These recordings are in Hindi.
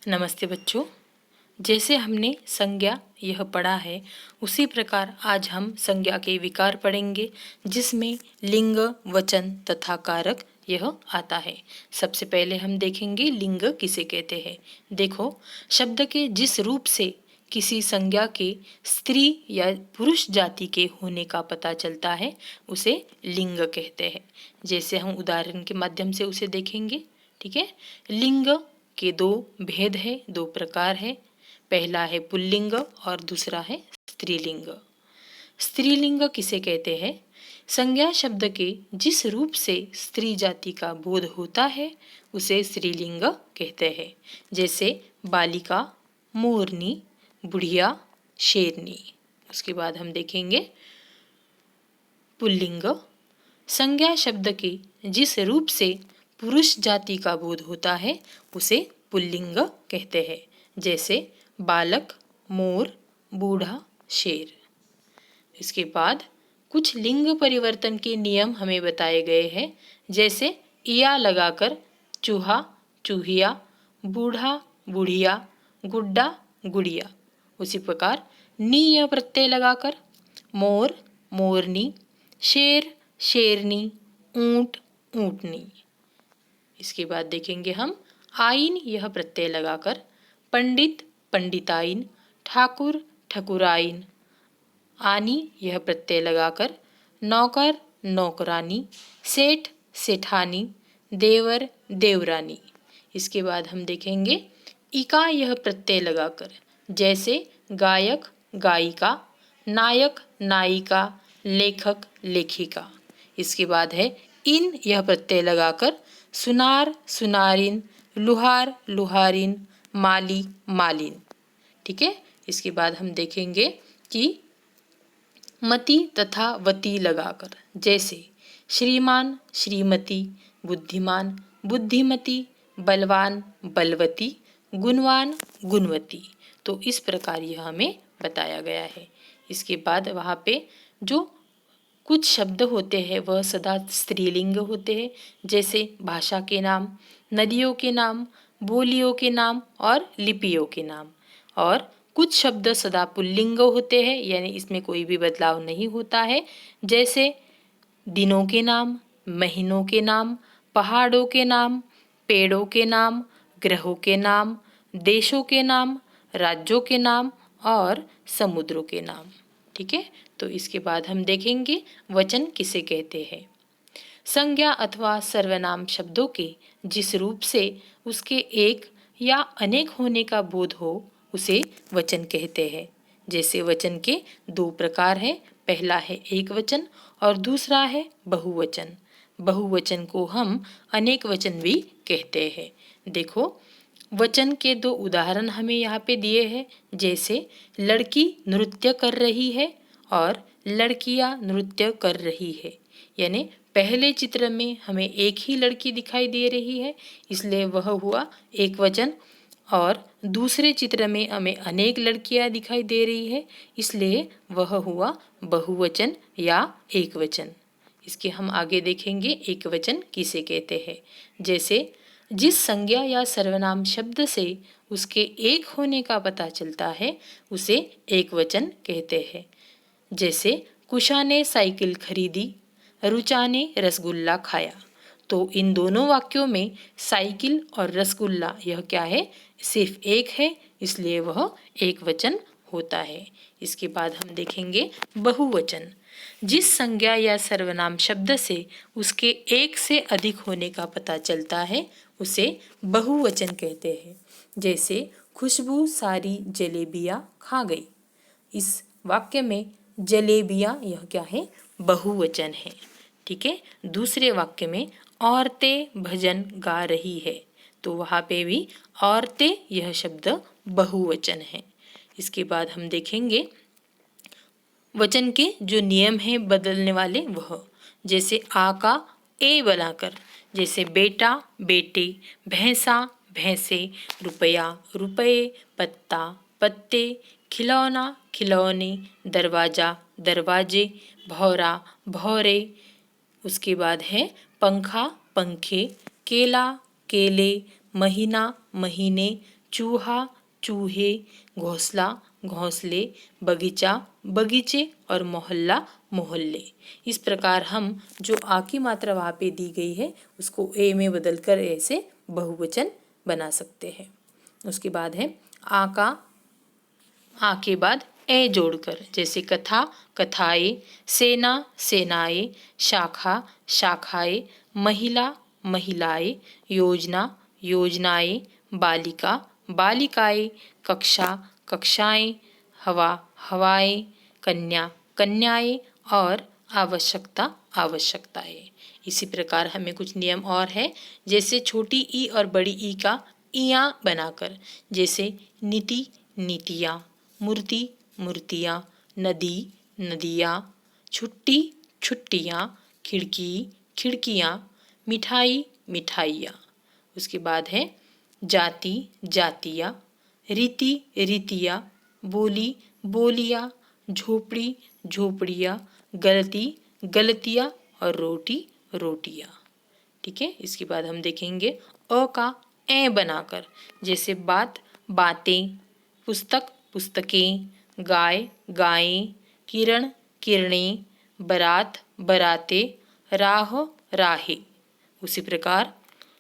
नमस्ते बच्चों। जैसे हमने संज्ञा यह पढ़ा है, उसी प्रकार आज हम संज्ञा के विकार पढ़ेंगे, जिसमें लिंग, वचन तथा कारक यह आता है। सबसे पहले हम देखेंगे लिंग किसे कहते हैं। देखो, शब्द के जिस रूप से किसी संज्ञा के स्त्री या पुरुष जाति के होने का पता चलता है, उसे लिंग कहते हैं। जैसे हम उदाहरण के माध्यम से उसे देखेंगे। ठीक है। लिंग के दो भेद है, दो प्रकार है। पहला है पुल्लिंग और दूसरा है स्त्रीलिंग। स्त्रीलिंग किसे कहते हैं? संज्ञा शब्द के जिस रूप से स्त्री जाति का बोध होता है, उसे स्त्रीलिंग कहते हैं। जैसे बालिका, मोरनी, बुढ़िया, शेरनी। उसके बाद हम देखेंगे पुल्लिंग। संज्ञा शब्द के जिस रूप से पुरुष जाति का बोध होता है, उसे पुल्लिंग कहते हैं। जैसे बालक, मोर, बूढ़ा, शेर। इसके बाद कुछ लिंग परिवर्तन के नियम हमें बताए गए हैं। जैसे इया लगाकर चूहा, चूहिया, बूढ़ा, बुढ़िया, गुड्डा, गुड़िया। उसी प्रकार नी प्रत्यय लगाकर मोर, मोरनी, शेर, शेरनी, ऊंट, ऊंटनी। इसके बाद देखेंगे हम आइन यह प्रत्यय लगाकर पंडित, पंडिताइन, ठाकुर, ठकुराइन। आनी यह प्रत्यय लगाकर नौकर, नौकरानी, सेठ, सेठानी, देवर, देवरानी। इसके बाद हम देखेंगे इका यह प्रत्यय लगाकर, जैसे गायक, गायिका, नायक, नायिका, लेखक, लेखिका। इसके बाद है इन यह प्रत्यय लगाकर सुनार, सुनारिन, लुहार, लुहारिन, माली, मालिन। ठीक है। इसके बाद हम देखेंगे कि मति तथा वती लगाकर, जैसे श्रीमान, श्रीमती, बुद्धिमान, बुद्धिमती, बलवान, बलवती, गुणवान, गुणवती। तो इस प्रकार यह हमें बताया गया है। इसके बाद वहाँ पे जो कुछ शब्द होते हैं वह सदा स्त्रीलिंग होते हैं। जैसे भाषा के नाम, नदियों के नाम, बोलियों के नाम और लिपियों के नाम। और कुछ शब्द सदा पुल्लिंग होते हैं, यानी इसमें कोई भी बदलाव नहीं होता है। जैसे दिनों के नाम, महीनों के नाम, पहाड़ों के नाम, पेड़ों के नाम, ग्रहों के नाम, देशों के नाम, राज्यों के नाम और समुद्रों के नाम। ठीक है। तो इसके बाद हम देखेंगे वचन किसे कहते हैं। संज्ञा अथवा सर्वनाम शब्दों के जिस रूप से उसके एक या अनेक होने का बोध हो, उसे वचन कहते हैं। जैसे वचन के दो प्रकार हैं। पहला है एक वचन और दूसरा है बहुवचन। बहुवचन को हम अनेक वचन भी कहते हैं। देखो, वचन के दो उदाहरण हमें यहाँ पे दिए हैं। जैसे लड़की नृत्य कर रही है और लड़कियाँ नृत्य कर रही है। यानी पहले चित्र में हमें एक ही लड़की दिखाई दे रही है, इसलिए वह हुआ एक वचन। और दूसरे चित्र में हमें अनेक लड़कियाँ दिखाई दे रही है, इसलिए वह हुआ बहुवचन या एक वचन। इसके हम आगे देखेंगे एक वचन किसे कहते हैं। जैसे जिस संज्ञा या सर्वनाम शब्द से उसके एक होने का पता चलता है, उसे एक वचन कहते हैं। जैसे कुशा ने साइकिल खरीदी, रुचा ने रसगुल्ला खाया। तो इन दोनों वाक्यों में साइकिल और रसगुल्ला यह क्या है? सिर्फ एक है, इसलिए वह एक वचन होता है। इसके बाद हम देखेंगे बहुवचन। जिस संज्ञा या सर्वनाम शब्द से उसके एक से अधिक होने का पता चलता है, उसे बहुवचन कहते हैं। जैसे खुशबू सारी जलेबियाँ खा गई। इस वाक्य में जलेबियाँ यह क्या है? बहुवचन है। ठीक है। दूसरे वाक्य में औरतें भजन गा रही है, तो वहाँ पे भी औरतें यह शब्द बहुवचन है। इसके बाद हम देखेंगे वचन के जो नियम हैं बदलने वाले वह, जैसे आ का ए बनाकर, जैसे बेटा, बेटे, भैंसा, भैंसे, रुपया, रुपये, पत्ता, पत्ते, खिलौना, खिलौने, दरवाजा, दरवाजे, भौरा, भौरे। उसके बाद है पंखा, पंखे, केला, केले, महीना, महीने, चूहा, चूहे, घोंसला, घोंसले, बगीचा, बगीचे और मोहल्ला, मोहल्ले। इस प्रकार हम जो आ की मात्रा वहाँ पे दी गई है उसको ए में बदलकर ऐसे बहुवचन बना सकते हैं। उसके बाद है आ का, आ के बाद ए जोड़कर, जैसे कथा, कथाएं, सेना, सेनाएं, शाखा, शाखाएं, महिला, महिलाएं, योजना, योजनाएं, बालिका, बालिकाएं, कक्षा, कक्षाएं, हवा, हवाएं, कन्या, कन्याएं और आवश्यकता, आवश्यकताएं। इसी प्रकार हमें कुछ नियम और है, जैसे छोटी ई और बड़ी ई का इया बनाकर, जैसे नीति, नीतियाँ, मूर्ति, मूर्तियाँ, नदी, नदियाँ, छुट्टी, छुट्टियाँ, खिड़की, खिड़कियाँ, मिठाई, मिठाइयाँ। उसके बाद है जाति, जातियाँ, रीति, रीतियाँ, बोली, बोलियाँ, झोपड़ी, झोपड़ियाँ, गलती, गलतियाँ और रोटी, रोटियाँ। ठीक है। इसके बाद हम देखेंगे अ का ए बनाकर, जैसे बात, बातें, पुस्तक, पुस्तकें, गाय, गायें, किरण, किरणें, बारात, बारातें, राह, राहें। उसी प्रकार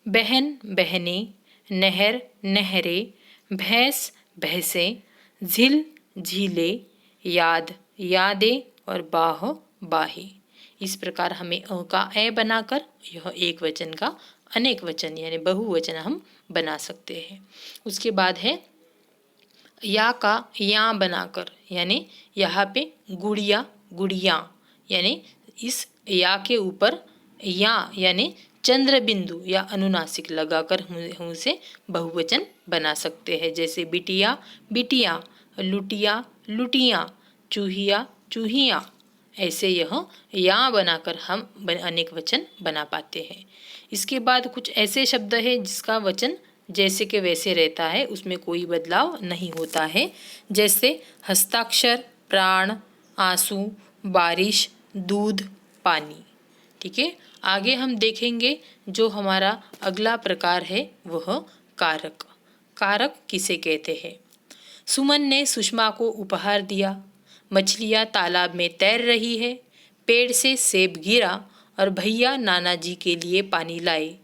बहन, बहनें, नहर, नहरें, भैंस, भैंसें, झील, झीलें, याद, यादें और बाह, बाहें। इस प्रकार हमें अ का ए बनाकर यह एक वचन का अनेक वचन यानी बहुवचन हम बना सकते हैं। उसके बाद है या का या बनाकर, यानी यहाँ पे गुड़िया, गुड़ियाँ, यानी इस या के ऊपर या यानी चंद्र बिंदु या अनुनासिक लगाकर हम उसे बहुवचन बना सकते हैं, जैसे बिटिया, बिटियाँ, लुटिया, लुटियाँ, चूहिया, चूहियाँ। ऐसे यह या बनाकर हम अनेक वचन बना पाते हैं। इसके बाद कुछ ऐसे शब्द है जिसका वचन जैसे के वैसे रहता है, उसमें कोई बदलाव नहीं होता है, जैसे हस्ताक्षर, प्राण, आंसू, बारिश, दूध, पानी। ठीक है। आगे हम देखेंगे जो हमारा अगला प्रकार है वह कारक। कारक किसे कहते हैं? सुमन ने सुषमा को उपहार दिया, मछलियाँ तालाब में तैर रही है, पेड़ से सेब गिरा और भैया नाना जी के लिए पानी लाए।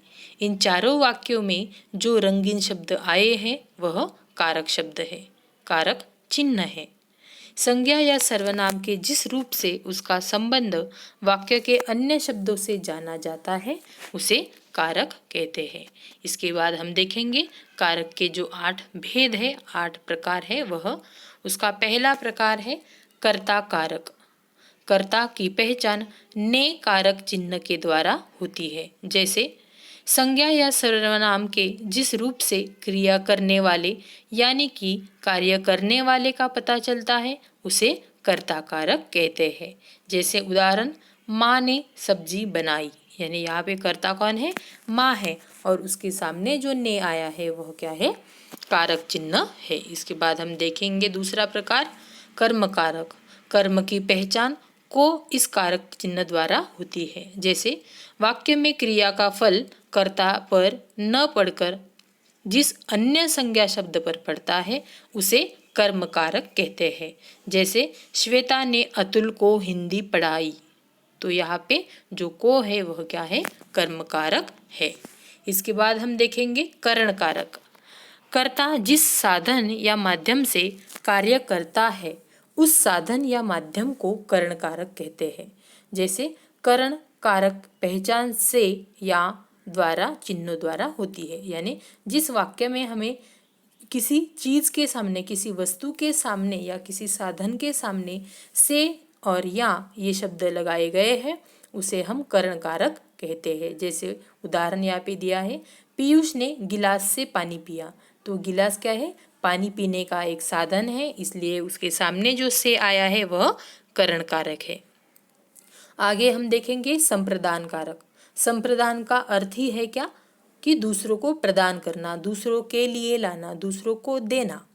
इन चारों वाक्यों में जो रंगीन शब्द आए हैं वह कारक शब्द है, कारक चिन्ह है। संज्ञा या सर्वनाम के जिस रूप से उसका संबंध वाक्य के अन्य शब्दों से जाना जाता है उसे कारक कहते हैं। इसके बाद हम देखेंगे कारक के जो 8 भेद है, 8 प्रकार है वह। उसका पहला प्रकार है कर्ता कारक। कर्ता की पहचान ने कारक चिन्ह के द्वारा होती है, जैसे संज्ञा या सर्वनाम के जिस रूप से क्रिया करने वाले यानी कि कार्य करने वाले का पता चलता है उसे कर्ता कारक कहते हैं। जैसे उदाहरण, माँ ने सब्जी बनाई, यानी यहाँ पे कर्ता कौन है? माँ है, और उसके सामने जो ने आया है वह क्या है? कारक चिन्ह है। इसके बाद हम देखेंगे दूसरा प्रकार कर्म कारक। कर्म की पहचान को इस कारक चिन्ह द्वारा होती है, जैसे वाक्य में क्रिया का फल कर्ता पर न पड़कर जिस अन्य संज्ञा शब्द पर पड़ता है उसे कर्म कारक कहते हैं। जैसे श्वेता ने अतुल को हिंदी पढ़ाई, तो यहाँ पे जो को है वह क्या है? कर्म कारक है। इसके बाद हम देखेंगे करण कारक। कर्ता जिस साधन या माध्यम से कार्य करता है उस साधन या माध्यम को करण कारक कहते हैं। जैसे करण कारक पहचान से या द्वारा, चिन्हों द्वारा होती है, यानी जिस वाक्य में हमें किसी चीज के सामने, किसी वस्तु के सामने या किसी साधन के सामने से और या ये शब्द लगाए गए हैं उसे हम करण कारक कहते हैं। जैसे उदाहरण यहाँ पे दिया है, पीयूष ने गिलास से पानी पिया, तो गिलास क्या है? पानी पीने का एक साधन है, इसलिए उसके सामने जो से आया है वह करण कारक है। आगे हम देखेंगे संप्रदान कारक। संप्रदान का अर्थ ही है क्या? कि दूसरों को प्रदान करना, दूसरों के लिए लाना, दूसरों को देना।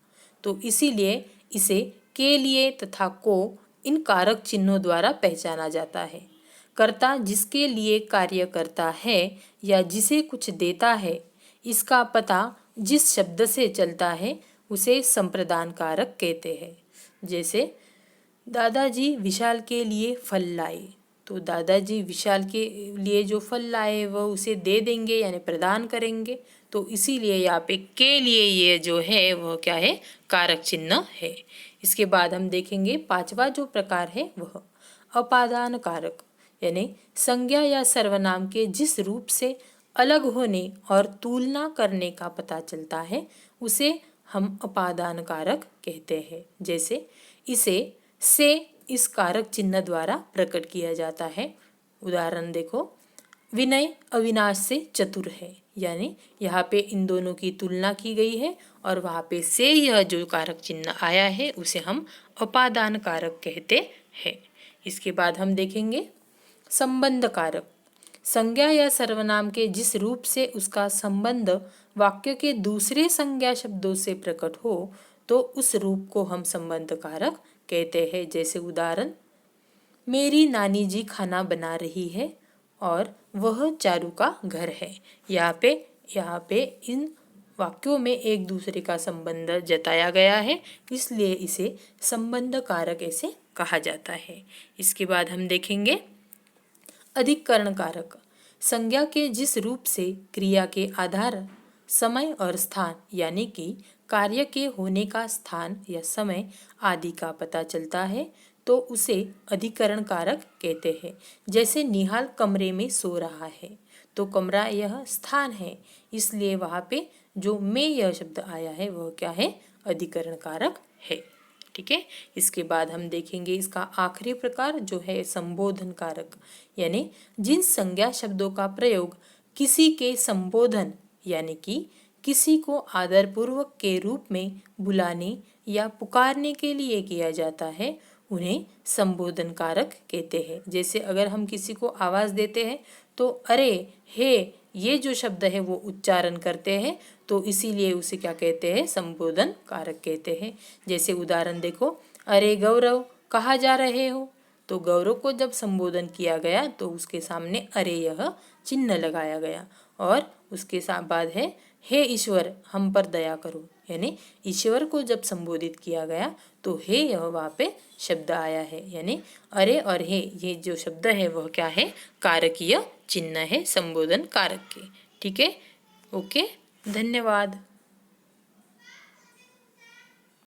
तो इसीलिए इसे के लिए तथा को इन कारक चिन्हों द्वारा पहचाना जाता है। कर्ता जिसके लिए कार्य करता है या जिसे कुछ देता है इसका पता जिस शब्द से चलता है उसे संप्रदान कारक कहते हैं। जैसे दादाजी विशाल के लिए फल लाए, तो दादाजी विशाल के लिए जो फल लाए वह उसे दे देंगे यानी प्रदान करेंगे, तो इसीलिए यहाँ पे के लिए ये जो है वह क्या है, कारक चिन्ह है। इसके बाद हम देखेंगे पांचवा जो प्रकार है वह अपादान कारक, यानी संज्ञा या सर्वनाम के जिस रूप से अलग होने और तुलना करने का पता चलता है उसे हम अपादान कारक कहते हैं। जैसे इसे से इस कारक चिन्ह द्वारा प्रकट किया जाता है। उदाहरण देखो, विनय अविनाश से चतुर है, यानी यहाँ पे इन दोनों की तुलना की गई है और वहाँ पे से यह जो कारक चिन्ह आया है उसे हम अपादान कारक कहते हैं। इसके बाद हम देखेंगे संबंध कारक, संज्ञा या सर्वनाम के जिस रूप से उसका संबंध वाक्य के दूसरे संज्ञा शब्दों से प्रकट हो तो उस रूप को हम संबंध कारक कहते हैं। जैसे उदाहरण, मेरी नानी जी खाना बना रही है और वह चारू का घर है। यहाँ पे इन वाक्यों में एक दूसरे का संबंध जताया गया है, इसलिए इसे संबंध कारक ऐसे कहा जाता है। इसके बाद हम देखेंगे अधिकरण कारक, संज्ञा के जिस रूप से क्रिया के आधार समय और स्थान यानी कि कार्य के होने का स्थान या समय आदि का पता चलता है तो उसे अधिकरण कारक कहते हैं। जैसे निहाल कमरे में सो रहा है, तो कमरा यह स्थान है, इसलिए वहाँ पे जो में यह शब्द आया है वह क्या है, अधिकरण कारक है। ठीक है। इसके बाद हम देखेंगे इसका आखिरी प्रकार जो है संबोधन कारक, यानी जिन संज्ञा शब्दों का प्रयोग किसी के संबोधन यानी कि किसी को आदरपूर्वक के रूप में बुलाने या पुकारने के लिए किया जाता है उन्हें संबोधन कारक कहते हैं। जैसे अगर हम किसी को आवाज़ देते हैं तो अरे, हे, ये जो शब्द है वो उच्चारण करते हैं, तो इसीलिए उसे क्या कहते हैं, संबोधन कारक कहते हैं। जैसे उदाहरण देखो, अरे गौरव कहाँ जा रहे हो, तो गौरव को जब संबोधन किया गया तो उसके सामने अरे यह चिन्ह लगाया गया और उसके बाद है हे ईश्वर हम पर दया करो, यानी ईश्वर को जब संबोधित किया गया तो हे यह वहाँ पे शब्द आया है, यानी अरे और हे ये जो शब्द है वह क्या है, कारकीय चिन्ह है संबोधन कारक के। ठीक है, ओके, धन्यवाद।